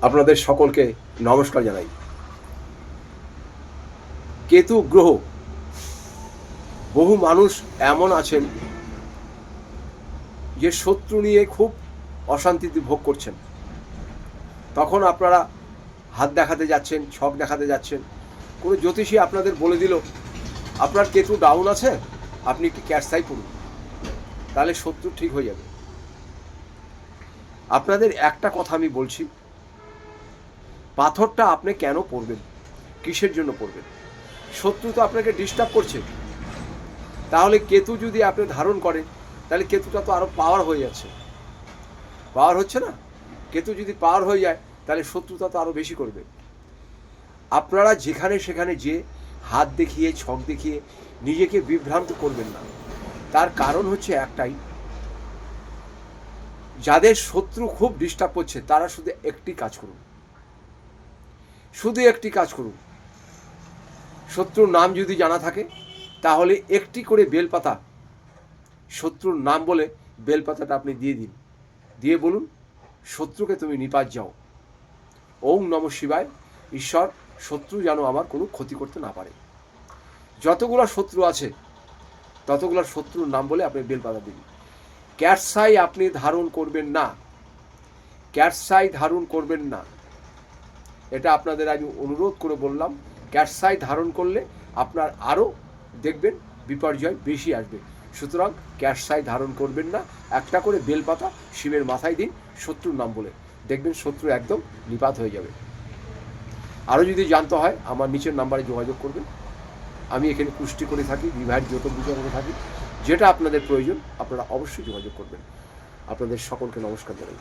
আপনাদের সকলকে নমস্কার জানাই। কেতু গ্রহ, বহু মানুষ এমন আছেন যে শত্রু নিয়ে খুব অশান্তিতে ভোগ করছেন। তখন আপনারা হাত দেখাতে যাচ্ছেন, ছক দেখাতে যাচ্ছেন। কোনো জ্যোতিষী আপনাদের বলে দিল আপনার কেতু ডাউন আছে, আপনি একটি ক্যাটসাই পড়ুন, তাহলে শত্রু ঠিক হয়ে যাবে। আপনাদের একটা কথা আমি বলছি, পাথরটা আপনি কেন পড়বেন, কিসের জন্য পড়বেন? শত্রু তো আপনাকে ডিস্টার্ব করছে। তাহলে কেতু যদি আপনি ধারণ করেন, তাহলে কেতুটা তো আরও পাওয়ার হয়ে যাচ্ছে। পাওয়ার হচ্ছে না? কেতু যদি পাওয়ার হয়ে যায়, তাহলে শত্রুতা তো আরও বেশি করবে। আপনারা যেখানে সেখানে যে হাত দেখিয়ে, ছক দেখিয়ে নিজেকে বিভ্রান্ত করবেন না। তার কারণ হচ্ছে একটাই, যাদের শত্রু খুব ডিস্টার্ব করছে তারা শুধু একটি কাজ করুন, শুধু একটি কাজ করুন। শত্রুর নাম যদি জানা থাকে, তাহলে একটি করে বেলপাতা শত্রুর নাম বলে বেলপাতাটা আপনি দিয়ে দিন, দিয়ে বলুন, শত্রুকে তুমি নিপাত যাও। ওম নমঃ শিবায়। ঈশ্বর, শত্রু যেন আমার কোনো ক্ষতি করতে না পারে। যতগুলো শত্রু আছে ততগুলো শত্রুর নাম বলে আপনি বেলপাতা দিন। ক্যাটসাই আপনি ধারণ করবেন না, ক্যাটসাই ধারণ করবেন না, এটা আপনাদের আমি অনুরোধ করে বললাম। ক্যাটসাই ধারণ করলে আপনার আরও দেখবেন বিপর্যয় বেশি আসবে। সুতরাং ক্যাটসাই ধারণ করবেন না। একটা করে বেলপাতা শিবের মাথায় দিন শত্রুর নাম বলে, দেখবেন শত্রু একদম নিপাত হয়ে যাবে। আরও যদি জানতে হয় আমার নিচের নাম্বারে যোগাযোগ করবেন। আমি এখানে কুষ্টি করে থাকি, বিবাহের যত পূজা করে থাকি। যেটা আপনাদের প্রয়োজন আপনারা অবশ্যই যোগাযোগ করবেন। আপনাদের সকলকে নমস্কার জানাই।